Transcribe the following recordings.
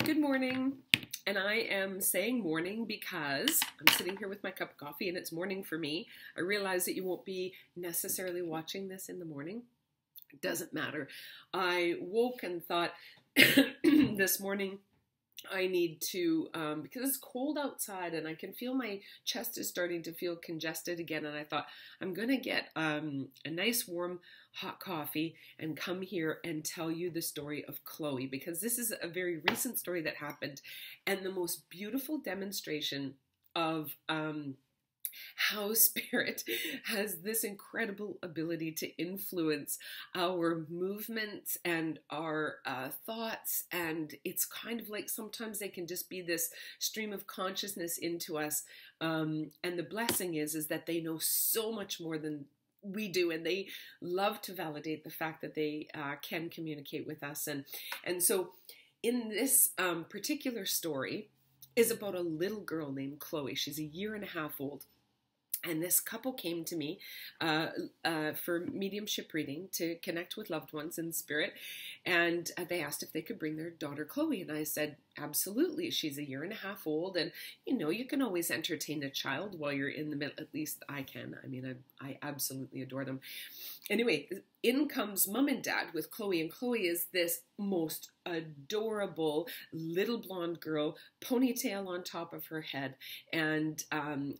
Good morning. And I am saying morning because I'm sitting here with my cup of coffee and it's morning for me. I realize that you won't be necessarily watching this in the morning. It doesn't matter. I woke and thought this morning I need to, because it's cold outside and I can feel my chest is starting to feel congested again. And I thought I'm going to get a nice warm hot coffee and come here and tell you the story of Chloe, because this is a very recent story that happened and the most beautiful demonstration of how spirit has this incredible ability to influence our movements and our thoughts. And it's kind of like sometimes they can just be this stream of consciousness into us. And the blessing is that they know so much more than we do, and they love to validate the fact that they can communicate with us. And so in this particular story is about a little girl named Chloe. She's a year and a half old. And this couple came to me for mediumship reading to connect with loved ones in spirit. And they asked if they could bring their daughter Chloe. And I said, absolutely. She's a year and a half old. And, you know, you can always entertain a child while you're in the middle. At least I can. I mean, I absolutely adore them. Anyway, in comes mom and dad with Chloe. And Chloe is this most adorable little blonde girl, ponytail on top of her head. And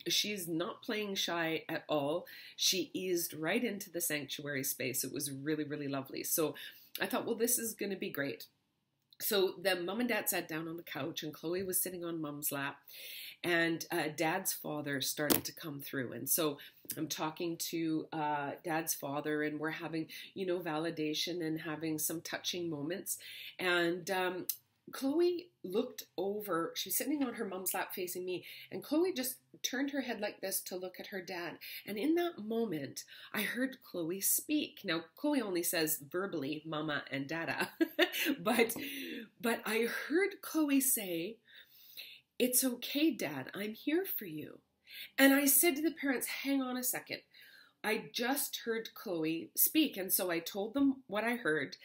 she's not playing shy at all. She eased right into the sanctuary space. It was really, really lovely. So I thought, well, this is going to be great. So then mom and dad sat down on the couch and Chloe was sitting on mom's lap. And dad's father started to come through. And so I'm talking to dad's father and we're having, you know, validation and having some touching moments. And Chloe looked over, she's sitting on her mom's lap facing me, and Chloe just turned her head like this to look at her dad. And in that moment, I heard Chloe speak. Now, Chloe only says verbally, mama and dada, but I heard Chloe say, "It's okay, Dad, I'm here for you." And I said to the parents, hang on a second. I just heard Chloe speak. And so I told them what I heard.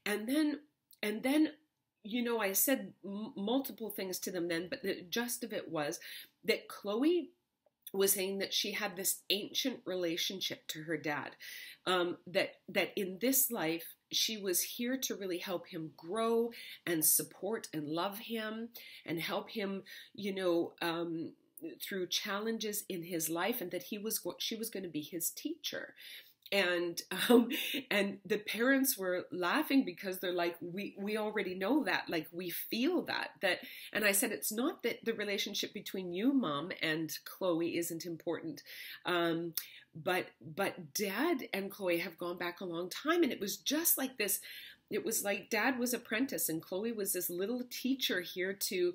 And then, you know, I said multiple things to them then, but the gist of it was that Chloe was saying that she had this ancient relationship to her dad, that in this life, she was here to really help him grow and support and love him and help him, you know, through challenges in his life, and that she was going to be his teacher. And the parents were laughing because they're like, we already know that, like we feel that. And I said, it's not that the relationship between you, Mom, and Chloe isn't important, but Dad and Chloe have gone back a long time, and it was just like this. It was like Dad was apprentice and Chloe was this little teacher here to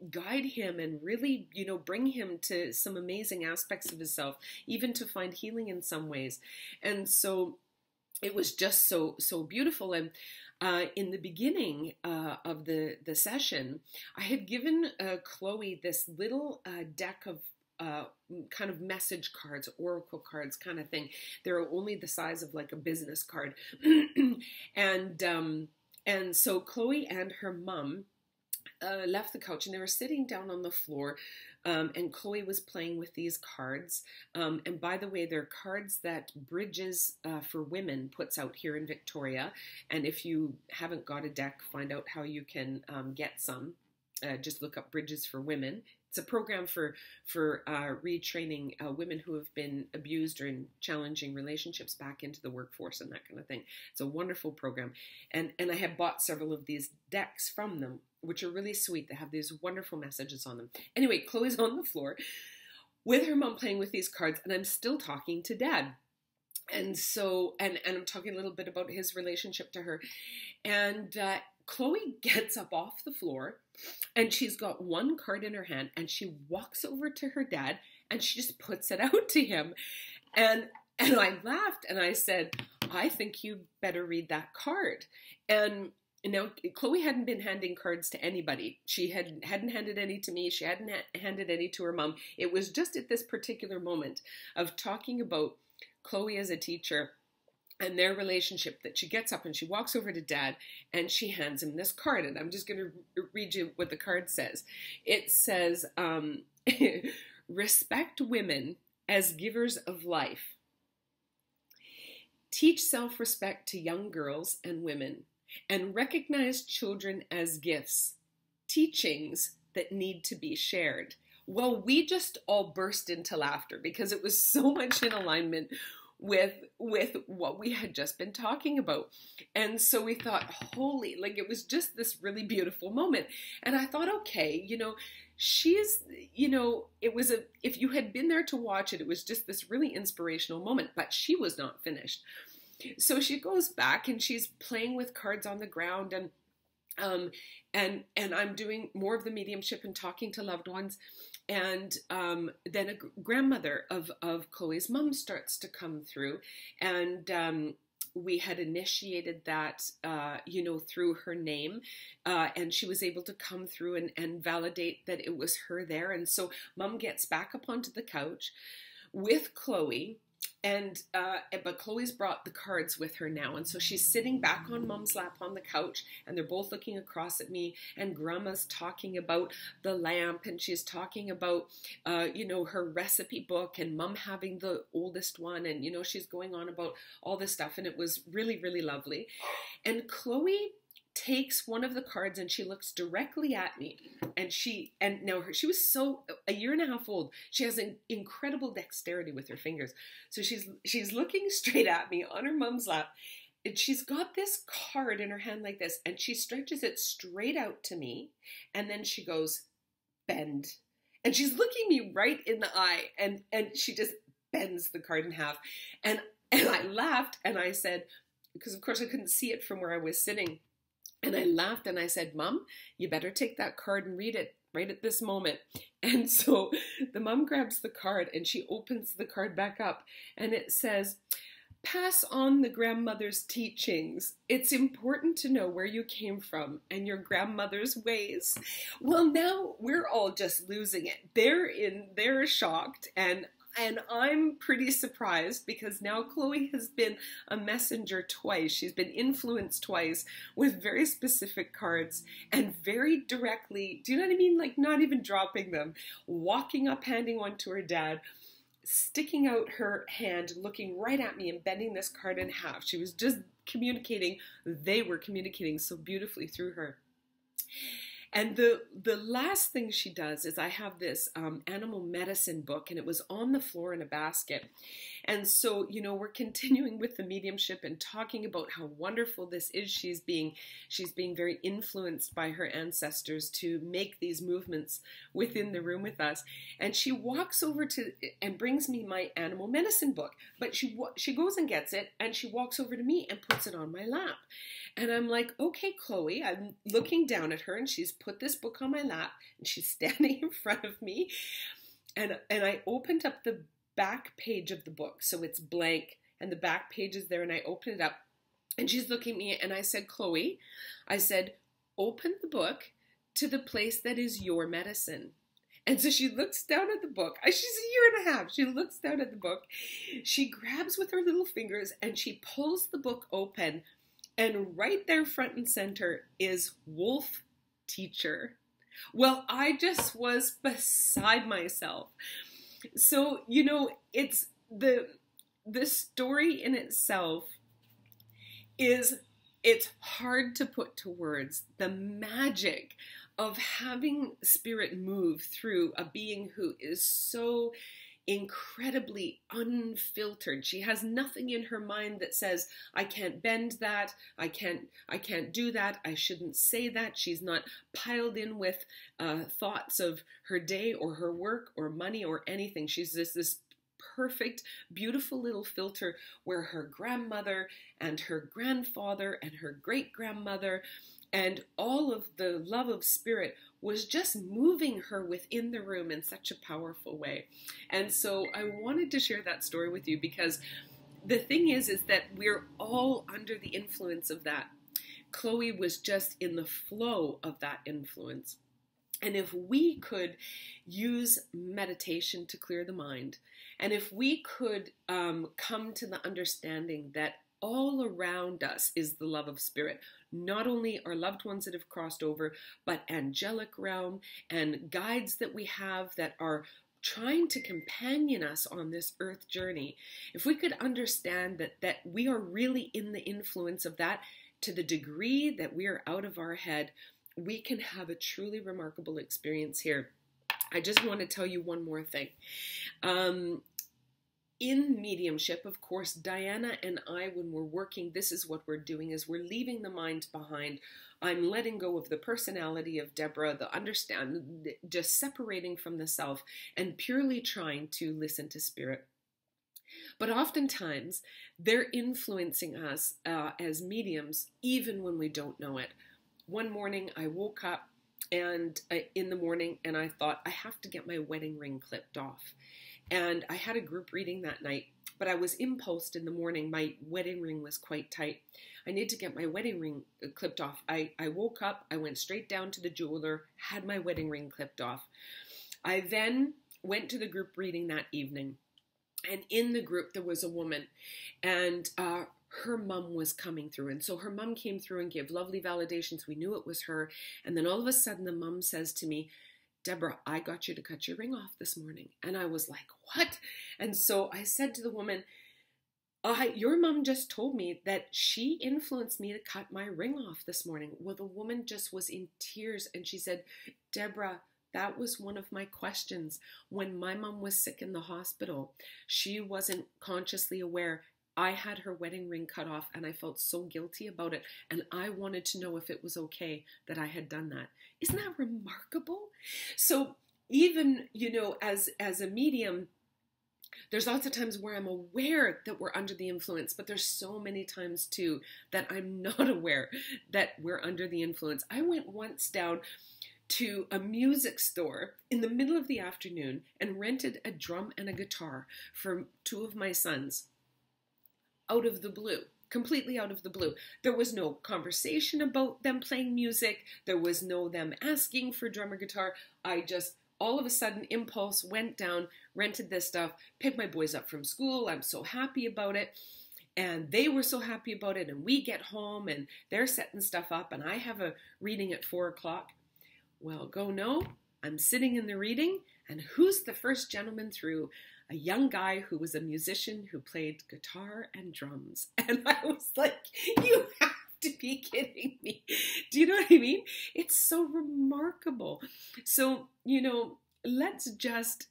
guide him and really, you know, bring him to some amazing aspects of himself, even to find healing in some ways. And so it was just so beautiful. And in the beginning of the session, I had given Chloe this little deck of kind of message cards, oracle cards kind of thing. They're only the size of like a business card. And so Chloe and her mom left the couch and they were sitting down on the floor, and Chloe was playing with these cards. And by the way, they're cards that Bridges for Women puts out here in Victoria. And if you haven't got a deck, find out how you can get some. Just look up Bridges for Women. It's a program for retraining women who have been abused or in challenging relationships back into the workforce and that kind of thing. It's a wonderful program. And I have bought several of these decks from them, which are really sweet. They have these wonderful messages on them. Anyway, Chloe's on the floor with her mom playing with these cards, and I'm still talking to Dad. And so, and I'm talking a little bit about his relationship to her. And Chloe gets up off the floor and she's got one card in her hand and she walks over to her dad and she just puts it out to him. And I laughed and I said, I think you better read that card. And now, Chloe hadn't been handing cards to anybody. She hadn't handed any to me. She hadn't handed any to her mom. It was just at this particular moment of talking about Chloe as a teacher and their relationship, that she gets up and she walks over to Dad and she hands him this card. And I'm just going to read you what the card says. It says, respect women as givers of life. Teach self-respect to young girls and women, and recognize children as gifts, teachings that need to be shared. Well, we just all burst into laughter because it was so much in alignment with what we had just been talking about. And so we thought, holy, like it was just this really beautiful moment. And I thought, okay, she's, it was if you had been there to watch it, it was just this really inspirational moment, but she was not finished. So she goes back and she's playing with cards on the ground, and I'm doing more of the mediumship and talking to loved ones. And then a grandmother of Chloe's mom starts to come through, and we had initiated that, through her name, and she was able to come through and validate that it was her there. And so mom gets back up onto the couch with Chloe. And but Chloe's brought the cards with her now, and so she's sitting back on Mom's lap on the couch, and they're both looking across at me, and Grandma's talking about the lamp, and she's talking about her recipe book, and Mom having the oldest one, and she's going on about all this stuff, and it was really, really lovely. And Chloe takes one of the cards and she looks directly at me, and she was so a year and a half old. She has an incredible dexterity with her fingers. So she's looking straight at me on her mom's lap, and she's got this card in her hand like this, and she stretches it straight out to me, and then she goes, bend. And she's looking me right in the eye, and she just bends the card in half. And I laughed, and I said, because of course I couldn't see it from where I was sitting, and I laughed and I said, Mom, you better take that card and read it right at this moment. And so the mom grabs the card and she opens the card back up, and it says, pass on the grandmother's teachings. It's important to know where you came from and your grandmother's ways. Well, now we're all just losing it. They're shocked, and I'm pretty surprised because now Chloe has been a messenger twice. She's been influenced twice with very specific cards, and very directly, do you know what I mean? Like not even dropping them, walking up, handing one to her dad, sticking out her hand, looking right at me and bending this card in half. She was just communicating. They were communicating so beautifully through her. And the last thing she does is, I have this animal medicine book, and it was on the floor in a basket. And so, we're continuing with the mediumship and talking about how wonderful this is. She's being very influenced by her ancestors to make these movements within the room with us. And she walks over to and brings me my animal medicine book. But she goes and gets it, and she walks over to me and puts it on my lap. And I'm like, okay, Chloe, I'm looking down at her, and she's put this book on my lap, and she's standing in front of me. And I opened up the back page of the book. So it's blank, and the back page is there, and I opened it up, and she's looking at me, and I said, Chloe, I said, open the book to the place that is your medicine. And so she looks down at the book. She's a year and a half. She looks down at the book. She grabs with her little fingers, and she pulls the book open. And right there, front and center, is Wolf Teacher. Well, I just was beside myself. So, it's the story in itself it's hard to put to words. The magic of having spirit move through a being who is so incredibly unfiltered. She has nothing in her mind that says, I can't bend that, I can't do that, I shouldn't say that. She's not piled in with thoughts of her day or her work or money or anything. She's this perfect, beautiful little filter where her grandmother and her grandfather and her great-grandmother and all of the love of spirit was just moving her within the room in such a powerful way. And so I wanted to share that story with you, because the thing is that we're all under the influence of that. Chloe was just in the flow of that influence. And if we could use meditation to clear the mind, and if we could come to the understanding that all around us is the love of spirit. Not only our loved ones that have crossed over, but angelic realm and guides that we have that are trying to companion us on this earth journey. If we could understand that we are really in the influence of that to the degree that we are out of our head, we can have a truly remarkable experience here. I just want to tell you one more thing. In mediumship, of course, Diana and I, when we're working, this is what we're doing, is we're leaving the mind behind. I'm letting go of the personality of Deborah, just separating from the self and purely trying to listen to spirit. But oftentimes, they're influencing us as mediums, even when we don't know it. One morning, I woke up in the morning, and I thought, I have to get my wedding ring clipped off. And I had a group reading that night, but I was impulsed in the morning. My wedding ring was quite tight. I need to get my wedding ring clipped off. I woke up, I went straight down to the jeweler, had my wedding ring clipped off. I then went to the group reading that evening. And in the group, there was a woman, and her mom was coming through. And so her mom came through and gave lovely validations. We knew it was her. And then all of a sudden, the mom says to me, Deborah, I got you to cut your ring off this morning. And I was like, what? And so I said to the woman, your mom just told me that she influenced me to cut my ring off this morning. Well, the woman just was in tears, and she said, Deborah, that was one of my questions. When my mom was sick in the hospital, she wasn't consciously aware. I had her wedding ring cut off, and I felt so guilty about it, and I wanted to know if it was okay that I had done that. Isn't that remarkable? So even, as a medium, there's lots of times where I'm aware that we're under the influence, but there's so many times too that I'm not aware that we're under the influence. I went once down to a music store in the middle of the afternoon and rented a drum and a guitar for two of my sons. Out of the blue, completely out of the blue. There was no conversation about them playing music. There was no them asking for drum or guitar. I just, all of a sudden, impulse went down, rented this stuff, picked my boys up from school. I'm so happy about it. And they were so happy about it. And we get home and they're setting stuff up. And I have a reading at 4 o'clock. Well, I'm sitting in the reading. And who's the first gentleman through? A young guy who was a musician who played guitar and drums. And I was like, you have to be kidding me. Do you know what I mean? It's so remarkable. So, let's just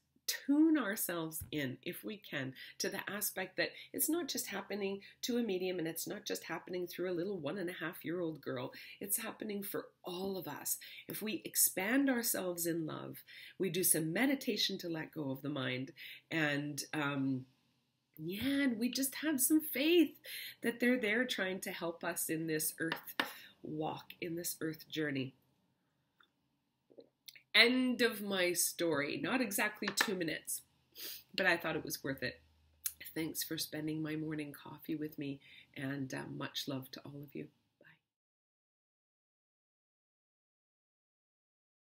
tune ourselves in, if we can, to the aspect that it's not just happening to a medium, and it's not just happening through a little 1.5-year-old girl. It's happening for all of us. If we expand ourselves in love, we do some meditation to let go of the mind, and and we just have some faith that they're there trying to help us in this earth walk, in this earth journey. End of my story. Not exactly 2 minutes, but I thought it was worth it. Thanks for spending my morning coffee with me, and much love to all of you.